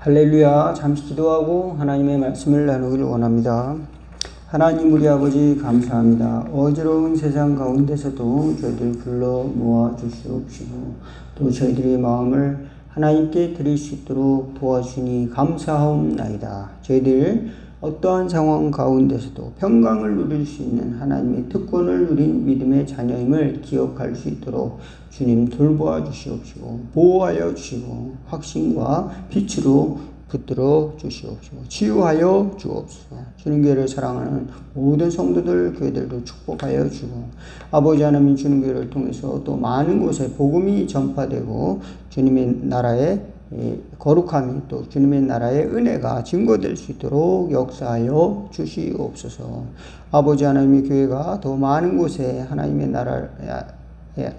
할렐루야. 잠시 기도하고 하나님의 말씀을 나누기를 원합니다. 하나님 우리 아버지 감사합니다. 어지러운 세상 가운데서도 저희들 불러 모아 주시옵시고 또 저희들의 마음을 하나님께 드릴 수 있도록 도와주니 감사하옵나이다. 저희들 어떠한 상황 가운데서도 평강을 누릴 수 있는 하나님의 특권을 누린 믿음의 자녀임을 기억할 수 있도록 주님 돌보아 주시옵시고 보호하여 주시고 확신과 빛으로 붙들어 주시옵시고 치유하여 주옵소서. 주님 교회를 사랑하는 모든 성도들 교회들도 축복하여 주고 아버지 하나님 주님 교회를 통해서 또 많은 곳에 복음이 전파되고 주님의 나라의 거룩함이 또 주님의 나라의 은혜가 증거될 수 있도록 역사하여 주시옵소서. 아버지 하나님의 교회가 더 많은 곳에 하나님의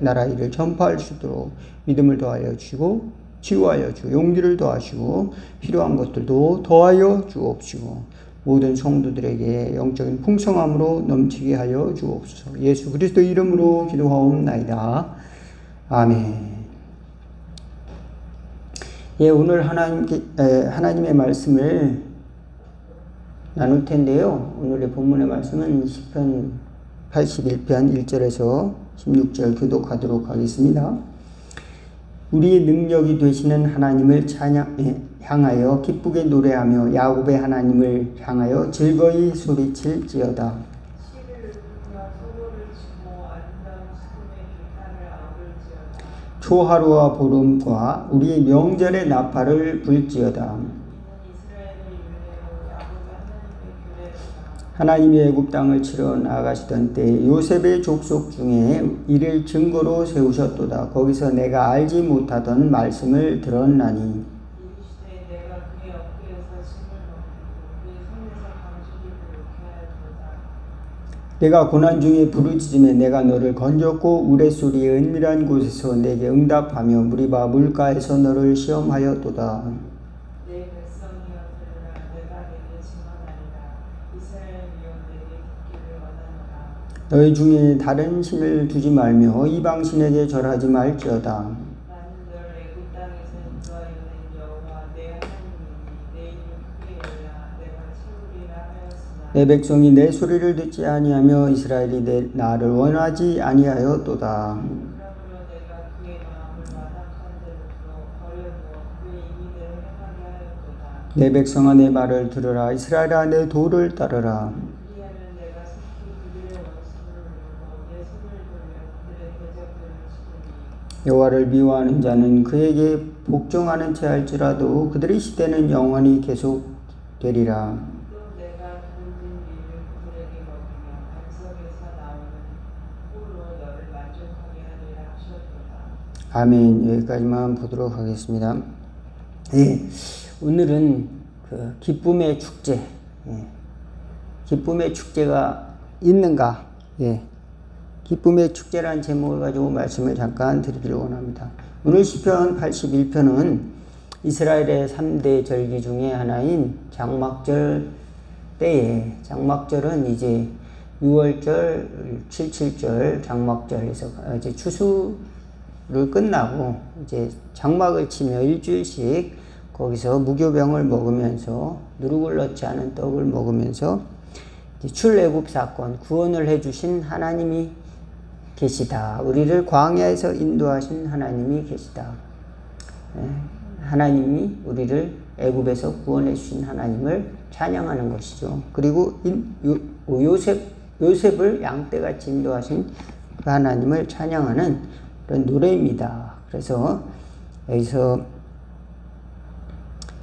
나라 일을 전파할 수 있도록 믿음을 더하여 주시고 치유하여 주고 용기를 더하시고 필요한 것들도 더하여 주옵시고 모든 성도들에게 영적인 풍성함으로 넘치게 하여 주옵소서. 예수 그리스도 이름으로 기도하옵나이다. 아멘. 오늘 하나님의 말씀을 나눌 텐데요. 오늘의 본문의 말씀은 시편 81편 1절에서 16절 교독하도록 하겠습니다. 우리의 능력이 되시는 하나님을 향하여 기쁘게 노래하며 야곱의 하나님을 향하여 즐거이 소리칠지어다. 초하루와 보름과 우리의 명절의 나팔을 불지어다. 하나님이 애굽 땅을 치러 나아가시던 때 요셉의 족속 중에 이를 증거로 세우셨도다. 거기서 내가 알지 못하던 말씀을 들었나니 내가 고난 중에 부르짖음에 내가 너를 건졌고 우레소리의 은밀한 곳에서 내게 응답하며 무리바 물가에서 너를 시험하였도다. 내 백성이여 들으라. 내가 내게 증언하리라. 이스라엘이여 내게 듣기를 원하노라. 너희 중에 다른 신을 두지 말며 이방신에게 절하지 말지어다. 나는 늘 애굽 땅에서 인도하여낸 여호와 내 하나님이니 내 이름 크게 열라. 내가 채우리라 하였으나 내 백성이 내 소리를 듣지 아니하며 이스라엘이 나를 원하지 아니하였도다. 내 백성아 내 말을 들으라. 이스라엘아 내 도를 따르라. 여호와를 미워하는 자는 그에게 복종하는 채 할지라도 그들의 시대는 영원히 계속되리라. 아멘. 여기까지만 보도록 하겠습니다. 오늘은 그 기쁨의 축제, 기쁨의 축제가 있는가? 기쁨의 축제라는 제목을 가지고 말씀을 잠깐 드리기를 원합니다. 오늘 시편 81편은 이스라엘의 3대 절기 중에 하나인 장막절 때에, 장막절은 이제 6월절, 7.7절 장막절에서 이제 추수를 끝나고 이제 장막을 치며 일주일씩 거기서 무교병을 먹으면서 누룩을 넣지 않은 떡을 먹으면서 출애굽 사건, 구원을 해주신 하나님이 계시다. 우리를 광야에서 인도하신 하나님이 계시다. 하나님이 우리를 애굽에서 구원해 주신 하나님을 찬양하는 것이죠. 그리고 요셉을 양떼같이 인도하신 그 하나님을 찬양하는 그런 노래입니다. 그래서 여기서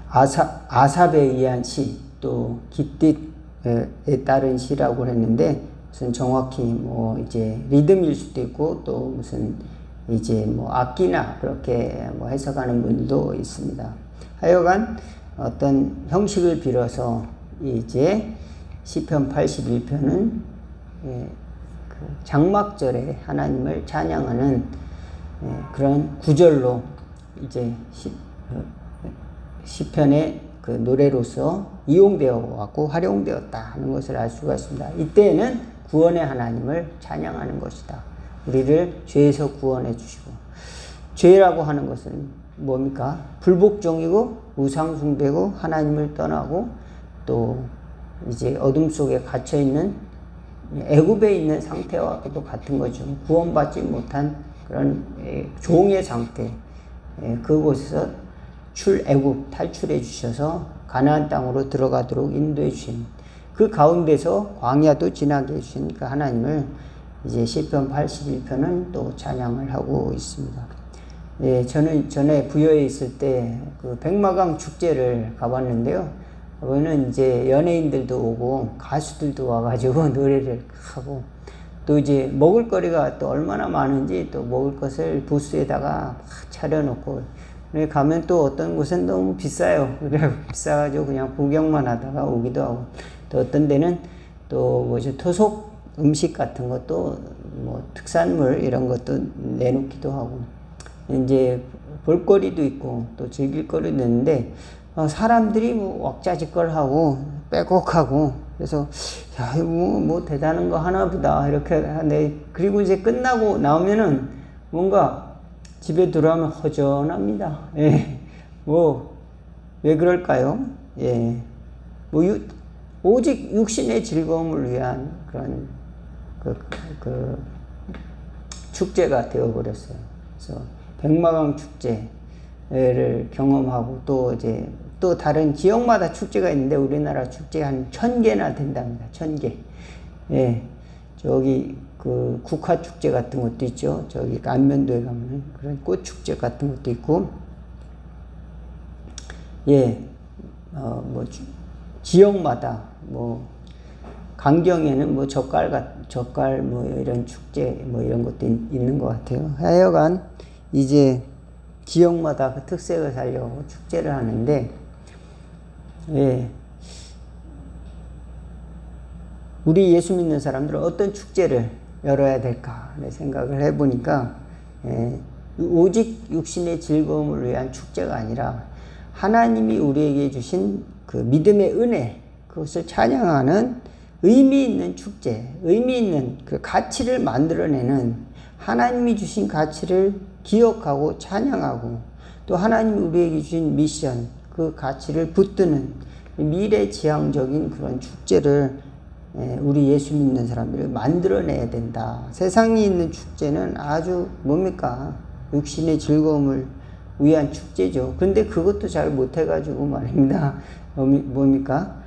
아삽에 의한 시, 또 깃딧에 따른 시라고 했는데 무슨 정확히 뭐 이제 리듬일 수도 있고 또 무슨 이제 뭐 악기나 그렇게 뭐 해석하는 분도 있습니다. 하여간 어떤 형식을 빌어서 이제 시편 81편은 그 장막절에 하나님을 찬양하는 그런 구절로 이제 시편의 그 노래로서 이용되어 왔고 활용되었다 하는 것을 알 수가 있습니다. 이때에는 구원의 하나님을 찬양하는 것이다. 우리를 죄에서 구원해 주시고, 죄라고 하는 것은 뭡니까? 불복종이고 우상숭배고 하나님을 떠나고 또 이제 어둠 속에 갇혀 있는 애굽에 있는 상태와 또 같은 거죠. 구원받지 못한 그런 종의 상태. 그곳에서 출애굽 탈출해 주셔서 가나안 땅으로 들어가도록 인도해 주신 그 가운데서 광야도 지나게 해주신 그 하나님을 이제 시편 81편은 또 찬양을 하고 있습니다. 저는 전에 부여에 있을 때 그 백마강 축제를 가봤는데요. 거기는 이제 연예인들도 오고 가수들도 와가지고 노래를 하고 또 이제 먹을거리가 또 얼마나 많은지 또 먹을 것을 부스에다가 막 차려놓고 가면 또 어떤 곳은 너무 비싸요. 그래 비싸가지고 그냥 구경만 하다가 오기도 하고 또 어떤 데는 또 뭐죠 토속 음식 같은 것도 뭐 특산물 이런 것도 내놓기도 하고 이제 볼거리도 있고 또 즐길거리도 있는데 사람들이 뭐 왁자지껄하고 빼곡하고 그래서 야 이거 뭐 대단한 거 하나보다 이렇게 하는데 그리고 이제 끝나고 나오면은 뭔가 집에 들어가면 허전합니다. 예. 뭐 왜 그럴까요? 예. 뭐 오직 육신의 즐거움을 위한 그런 그 축제가 되어버렸어요. 그래서 백마강 축제를 경험하고 또 이제 또 다른 지역마다 축제가 있는데 우리나라 축제 한 1000개나 된답니다. 1000개. 예. 저기 그 국화 축제 같은 것도 있죠. 저기 안면도에 가면 그런 꽃 축제 같은 것도 있고. 예. 뭐 지역마다 뭐 강경에는 뭐 젓갈 뭐 이런 축제 뭐 이런 것도 있는 것 같아요. 하여간 이제 지역마다 그 특색을 살려고 축제를 하는데, 예. 우리 예수 믿는 사람들은 어떤 축제를 열어야 될까 생각을 해보니까, 예. 오직 육신의 즐거움을 위한 축제가 아니라 하나님이 우리에게 주신 그 믿음의 은혜, 그것을 찬양하는 의미 있는 축제, 의미 있는 그 가치를 만들어내는 하나님이 주신 가치를 기억하고 찬양하고 또 하나님이 우리에게 주신 미션, 그 가치를 붙드는 미래지향적인 그런 축제를 우리 예수 믿는 사람들이 만들어내야 된다. 세상에 있는 축제는 아주 뭡니까? 육신의 즐거움을 위한 축제죠. 그런데 그것도 잘 못해가지고 말입니다. 뭡니까?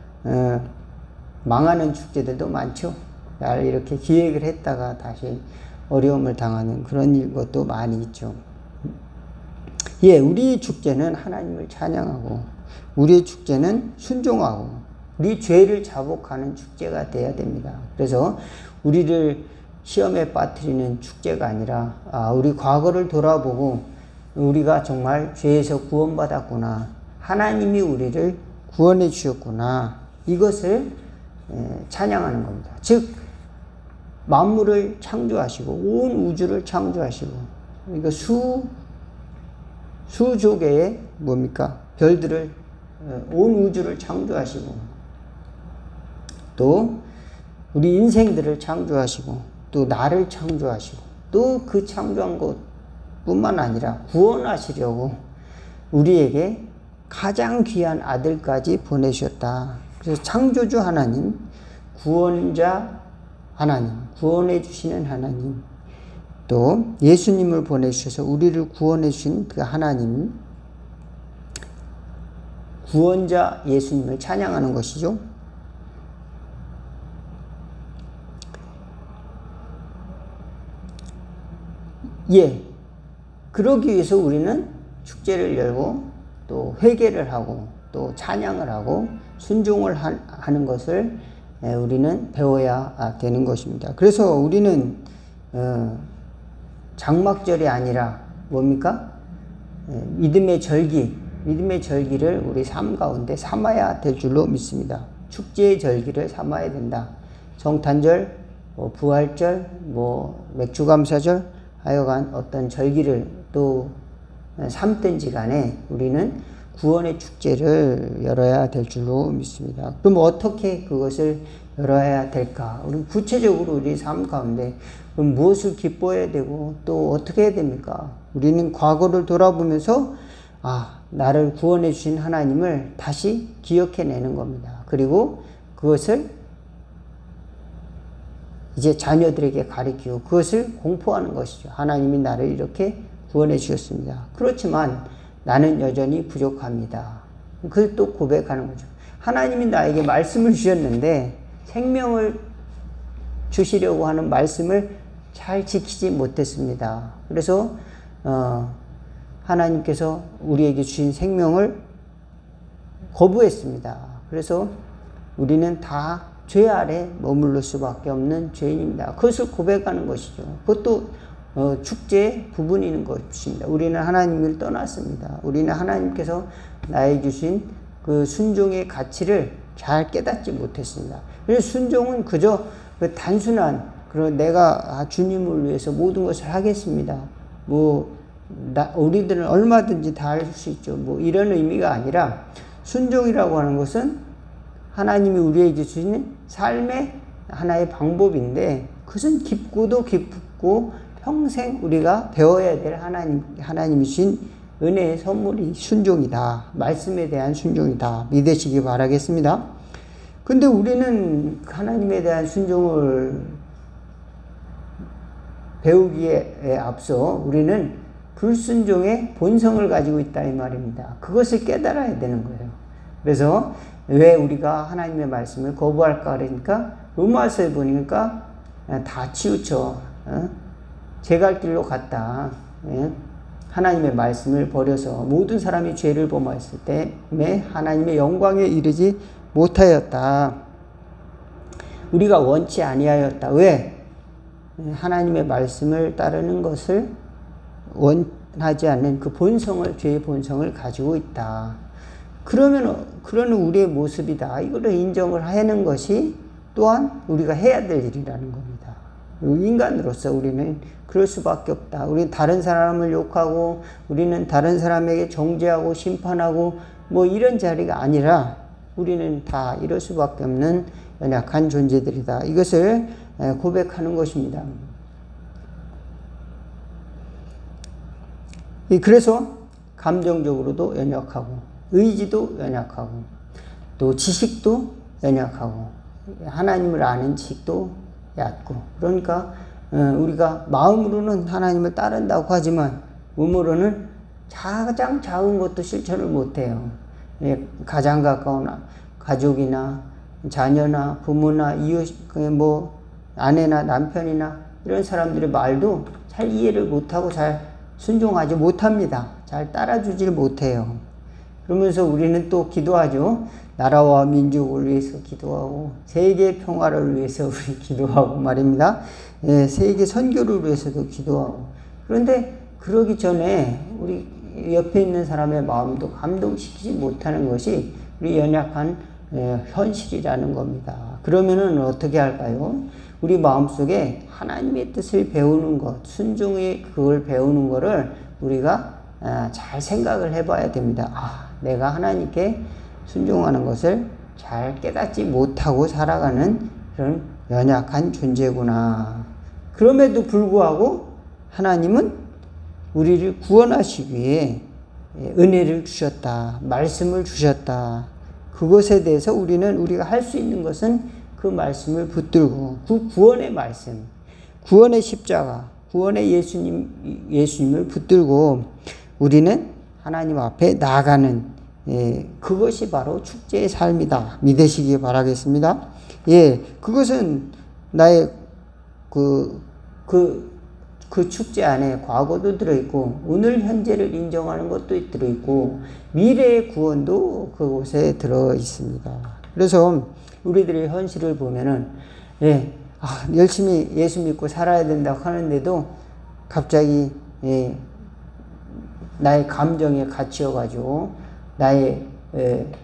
망하는 축제들도 많죠. 잘 이렇게 기획을 했다가 다시 어려움을 당하는 그런 것도 많이 있죠. 예, 우리 축제는 하나님을 찬양하고 우리의 축제는 순종하고 우리 죄를 자복하는 축제가 돼야 됩니다. 그래서 우리를 시험에 빠뜨리는 축제가 아니라 우리 과거를 돌아보고 우리가 정말 죄에서 구원받았구나, 하나님이 우리를 구원해 주셨구나, 이것을 찬양하는 겁니다. 즉 만물을 창조하시고 온 우주를 창조하시고 그러니까 수조개의 뭡니까? 별들을 온 우주를 창조하시고 또 우리 인생들을 창조하시고 또 나를 창조하시고 또 그 창조한 것뿐만 아니라 구원하시려고 우리에게 가장 귀한 아들까지 보내셨다. 그래서 창조주 하나님, 구원자 하나님, 구원해 주시는 하나님, 또 예수님을 보내주셔서 우리를 구원해 주신 그 하나님, 구원자 예수님을 찬양하는 것이죠. 예, 그러기 위해서 우리는 축제를 열고 또 회개를 하고 또 찬양을 하고 순종을 하는 것을 우리는 배워야 되는 것입니다. 그래서 우리는 장막절이 아니라 뭡니까? 믿음의 절기를 우리 삶 가운데 삼아야 될 줄로 믿습니다. 축제의 절기를 삼아야 된다. 성탄절, 부활절, 맥주감사절, 하여간 어떤 절기를 또 삼든지 간에 우리는 구원의 축제를 열어야 될 줄로 믿습니다. 그럼 어떻게 그것을 열어야 될까? 우리 구체적으로 우리 삶 가운데 그럼 무엇을 기뻐해야 되고 또 어떻게 해야 됩니까? 우리는 과거를 돌아보면서 나를 구원해 주신 하나님을 다시 기억해내는 겁니다. 그리고 그것을 이제 자녀들에게 가르치고 그것을 공포하는 것이죠. 하나님이 나를 이렇게 구원해 주셨습니다. 그렇지만 나는 여전히 부족합니다. 그걸 또 고백하는 거죠. 하나님이 나에게 말씀을 주셨는데 생명을 주시려고 하는 말씀을 잘 지키지 못했습니다. 그래서 하나님께서 우리에게 주신 생명을 거부했습니다. 그래서 우리는 다 죄 아래 머무를 수밖에 없는 죄인입니다. 그것을 고백하는 것이죠. 그것도 축제의 부분인 것입니다. 우리는 하나님을 떠났습니다. 우리는 하나님께서 나에게 주신 그 순종의 가치를 잘 깨닫지 못했습니다. 그래서 순종은 그저 그 단순한 그런 내가 주님을 위해서 모든 것을 하겠습니다. 우리들은 얼마든지 다 할 수 있죠. 이런 의미가 아니라 순종이라고 하는 것은 하나님이 우리에게 주시는 삶의 하나의 방법인데 그것은 깊고도 깊고 평생 우리가 배워야 될 하나님이 주신 은혜의 선물이 순종이다. 말씀에 대한 순종이다. 믿으시기 바라겠습니다. 근데 우리는 하나님에 대한 순종을 배우기에 앞서 우리는 불순종의 본성을 가지고 있다 이 말입니다. 그것을 깨달아야 되는 거예요. 그래서 왜 우리가 하나님의 말씀을 거부할까 그러니까 로마서에 보니까 다 치우쳐 제 갈 길로 갔다. 하나님의 말씀을 버려서 모든 사람이 죄를 범하였을 때에 하나님의 영광에 이르지 못하였다. 우리가 원치 아니하였다. 왜? 하나님의 말씀을 따르는 것을 원하지 않는 그 본성을, 죄의 본성을 가지고 있다. 그러는 우리의 모습이다. 이거를 인정을 하는 것이 또한 우리가 해야 될 일이라는 겁니다. 인간으로서 우리는 그럴 수밖에 없다. 우리는 다른 사람을 욕하고 우리는 다른 사람에게 정죄하고 심판하고 이런 자리가 아니라 우리는 다 이럴 수밖에 없는 연약한 존재들이다. 이것을 고백하는 것입니다. 그래서 감정적으로도 연약하고 의지도 연약하고 또 지식도 연약하고 하나님을 아는 지식도 얕고 그러니까 우리가 마음으로는 하나님을 따른다고 하지만 몸으로는 가장 작은 것도 실천을 못해요. 가장 가까운 가족이나 자녀나 부모나 이웃 아내나 남편이나 이런 사람들의 말도 잘 이해를 못하고 잘 순종하지 못합니다. 잘 따라주질 못해요. 그러면서 우리는 또 기도하죠. 나라와 민족을 위해서 기도하고 세계 평화를 위해서 우리 기도하고 말입니다. 세계 선교를 위해서도 기도하고 그런데 그러기 전에 우리 옆에 있는 사람의 마음도 감동시키지 못하는 것이 우리 연약한 현실이라는 겁니다. 그러면은 어떻게 할까요? 우리 마음속에 하나님의 뜻을 배우는 것, 순종의 그걸 배우는 거를 우리가 잘 생각을 해봐야 됩니다. 내가 하나님께 순종하는 것을 잘 깨닫지 못하고 살아가는 그런 연약한 존재구나. 그럼에도 불구하고 하나님은 우리를 구원하시기 위해 은혜를 주셨다. 말씀을 주셨다. 그것에 대해서 우리가 할 수 있는 것은 그 말씀을 붙들고 그 구원의 말씀, 구원의 십자가, 구원의 예수님을 붙들고 우리는 하나님 앞에 나아가는 그것이 바로 축제의 삶이다. 믿으시기 바라겠습니다. 그것은 나의 그 축제 안에 과거도 들어있고 오늘 현재를 인정하는 것도 들어있고 미래의 구원도 그곳에 들어있습니다. 그래서 우리들의 현실을 보면은 열심히 예수 믿고 살아야 된다고 하는데도 갑자기 나의 감정에 갇혀가지고 나의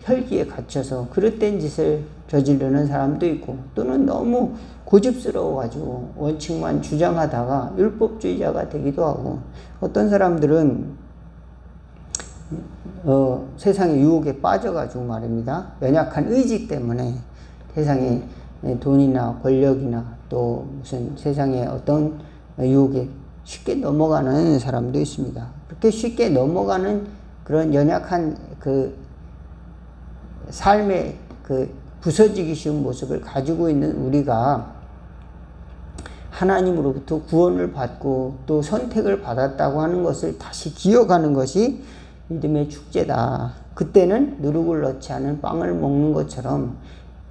혈기에 갇혀서 그릇된 짓을 저지르는 사람도 있고 또는 너무 고집스러워가지고 원칙만 주장하다가 율법주의자가 되기도 하고 어떤 사람들은 세상의 유혹에 빠져가지고 말입니다. 연약한 의지 때문에 세상에 돈이나 권력이나 또 무슨 세상의 어떤 유혹에 쉽게 넘어가는 사람도 있습니다. 그렇게 쉽게 넘어가는 그런 연약한 그 삶의 그 부서지기 쉬운 모습을 가지고 있는 우리가 하나님으로부터 구원을 받고 또 선택을 받았다고 하는 것을 다시 기억하는 것이 믿음의 축제다. 그때는 누룩을 넣지 않은 빵을 먹는 것처럼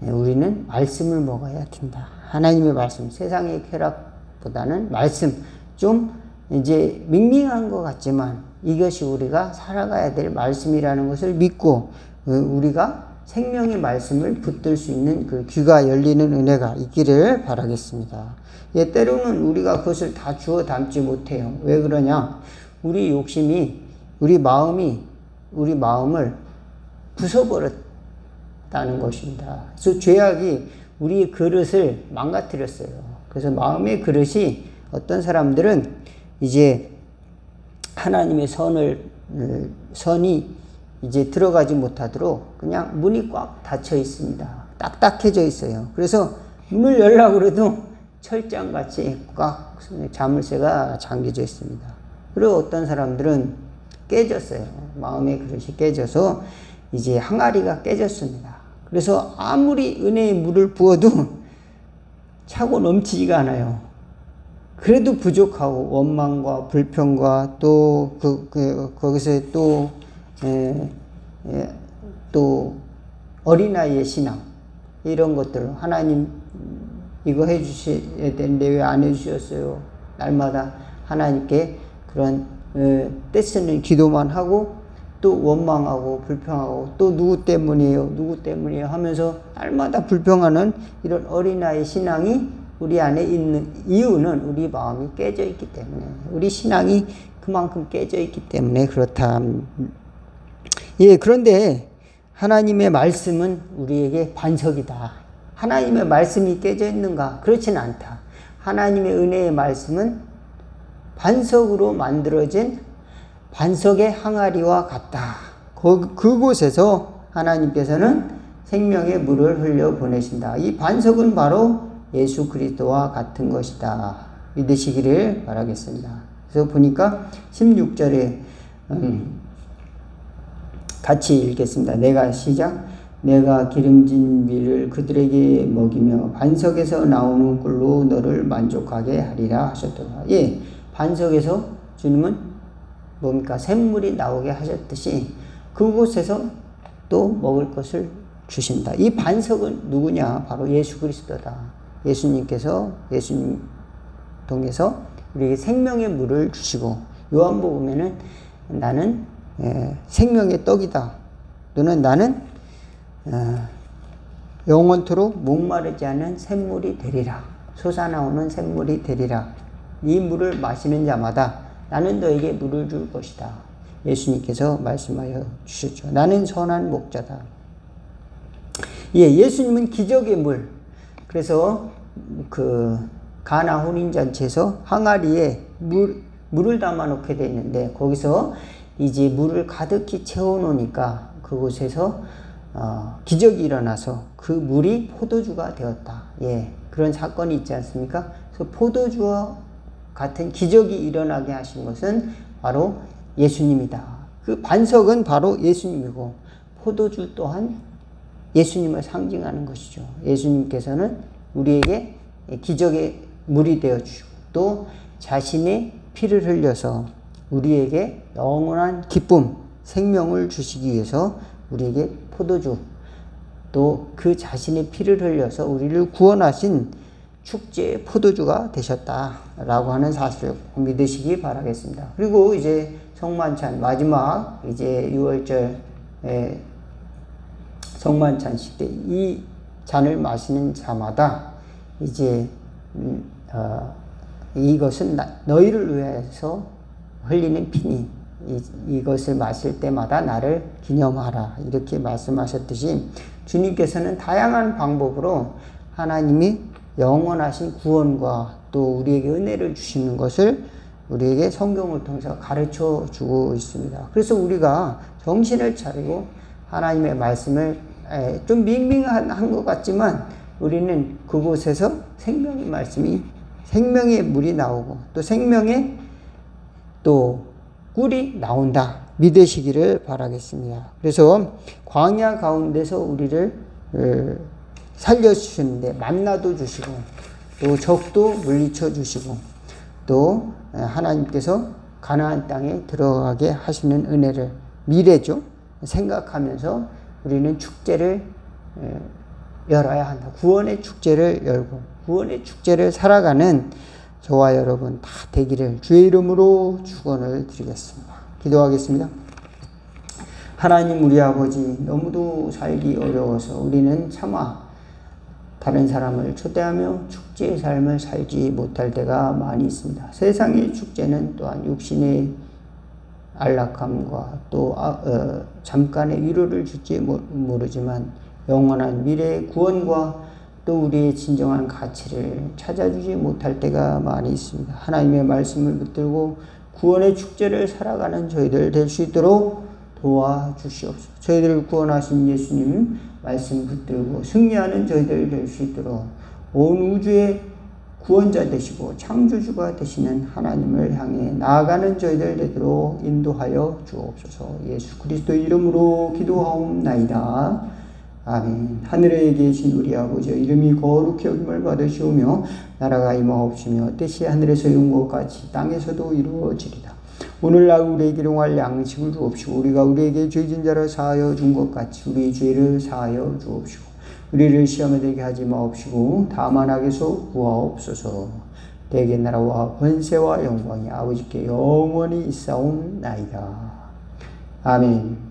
우리는 말씀을 먹어야 된다. 하나님의 말씀, 세상의 쾌락보다는 말씀, 좀 이제 밍밍한 것 같지만 이것이 우리가 살아가야 될 말씀이라는 것을 믿고 우리가 생명의 말씀을 붙들 수 있는 그 귀가 열리는 은혜가 있기를 바라겠습니다. 예, 때로는 우리가 그것을 다 주워 담지 못해요. 왜 그러냐? 우리 욕심이, 우리 마음을 부숴버렸다는 것입니다. 그래서 죄악이 우리의 그릇을 망가뜨렸어요. 그래서 마음의 그릇이 어떤 사람들은 이제 하나님의 선이 이제 들어가지 못하도록 그냥 문이 꽉 닫혀 있습니다. 딱딱해져 있어요. 그래서 문을 열려고 그래도 철장같이 꽉 자물쇠가 잠겨져 있습니다. 그리고 어떤 사람들은 깨졌어요. 마음의 그릇이 깨져서 이제 항아리가 깨졌습니다. 그래서 아무리 은혜의 물을 부어도 차고 넘치지가 않아요. 그래도 부족하고 원망과 불평과 또 거기서 또 어린아이의 신앙 이런 것들 하나님 이거 해주셔야 되는데 왜 안 해주셨어요? 날마다 하나님께 그런 떼쓰는 기도만 하고 또 원망하고 불평하고 또 누구 때문이에요 하면서 날마다 불평하는 이런 어린아이 신앙이 우리 안에 있는 이유는 우리 마음이 깨져 있기 때문에 우리 신앙이 그만큼 깨져 있기 때문에 그렇다. 예, 그런데 하나님의 말씀은 우리에게 반석이다. 하나님의 말씀이 깨져 있는가? 그렇지는 않다. 하나님의 은혜의 말씀은 반석으로 만들어진 반석의 항아리와 같다. 그곳에서 하나님께서는 생명의 물을 흘려 보내신다. 이 반석은 바로 예수 그리스도와 같은 것이다. 믿으시기를 바라겠습니다. 그래서 보니까 16절에 같이 읽겠습니다. 내가 기름진 밀을 그들에게 먹이며 반석에서 나오는 꿀로 너를 만족하게 하리라 하셨더라. 예, 반석에서 주님은 뭡니까? 샘물이 나오게 하셨듯이 그곳에서 또 먹을 것을 주신다. 이 반석은 누구냐? 바로 예수 그리스도다. 예수님께서 예수님 통해서 우리에게 생명의 물을 주시고 요한복음에는 나는 생명의 떡이다. 또는 나는 영원토록 목마르지 않은 샘물이 되리라. 솟아나오는 샘물이 되리라. 이 물을 마시는 자마다 나는 너에게 물을 줄 것이다. 예수님께서 말씀하여 주셨죠. 나는 선한 목자다. 예, 예수님은 기적의 물. 그래서 그 가나 혼인잔치에서 항아리에 물을 담아 놓게 돼 있는데 거기서 이제 물을 가득히 채워 놓으니까 그곳에서 기적이 일어나서 그 물이 포도주가 되었다. 예, 그런 사건이 있지 않습니까? 그래서 포도주와 같은 기적이 일어나게 하신 것은 바로 예수님이다. 그 반석은 바로 예수님이고 포도주 또한 예수님을 상징하는 것이죠. 예수님께서는 우리에게 기적의 물이 되어주시고 또 자신의 피를 흘려서 우리에게 영원한 기쁨, 생명을 주시기 위해서 우리에게 포도주 또 그 자신의 피를 흘려서 우리를 구원하신 축제의 포도주가 되셨다라고 하는 사실을 믿으시기 바라겠습니다. 그리고 이제 성만찬 마지막 이제 6월절 성만찬식 때 이 잔을 마시는 자마다 이제 이것은 너희를 위해서 흘리는 피니 이것을 마실 때마다 나를 기념하라 이렇게 말씀하셨듯이 주님께서는 다양한 방법으로 하나님이 영원하신 구원과 또 우리에게 은혜를 주시는 것을 우리에게 성경을 통해서 가르쳐 주고 있습니다. 그래서 우리가 정신을 차리고 하나님의 말씀을 좀 밍밍한 것 같지만 우리는 그곳에서 생명의 말씀이 생명의 물이 나오고 또 생명의 또 꿀이 나온다. 믿으시기를 바라겠습니다. 그래서 광야 가운데서 우리를 살려주시는데 만나도 주시고 또 적도 물리쳐 주시고 또 하나님께서 가나안 땅에 들어가게 하시는 은혜를 미래죠. 생각하면서 우리는 축제를 열어야 한다. 구원의 축제를 열고 구원의 축제를 살아가는 저와 여러분 다 되기를 주의 이름으로 축원을 드리겠습니다. 기도하겠습니다. 하나님 우리 아버지, 너무도 살기 어려워서 우리는 차마 다른 사람을 초대하며 축제의 삶을 살지 못할 때가 많이 있습니다. 세상의 축제는 또한 육신의 안락함과 또 잠깐의 위로를 줄지 모르지만 영원한 미래의 구원과 또 우리의 진정한 가치를 찾아주지 못할 때가 많이 있습니다. 하나님의 말씀을 붙들고 구원의 축제를 살아가는 저희들 될 수 있도록 도와주시옵소서. 저희들을 구원하신 예수님 말씀 붙들고 승리하는 저희들 될 수 있도록 온 우주의 구원자 되시고 창조주가 되시는 하나님을 향해 나아가는 저희들 되도록 인도하여 주옵소서. 예수 그리스도의 이름으로 기도하옵나이다. 아멘. 하늘에 계신 우리 아버지, 이름이 거룩히 여김을 받으시오며 나라가 임하옵시며 뜻이 하늘에서 이룬 것 같이 땅에서도 이루어지리다. 오늘날 우리에게 일용할 양식을 주옵시고 우리가 우리에게 죄진 자를 사하여 준 것 같이 우리 죄를 사하여 주옵시고 우리를 시험에 들게 하지 마옵시고 다만 악에서 구하옵소서. 대개 나라와 권세와 영광이 아버지께 영원히 있사옵나이다. 아멘.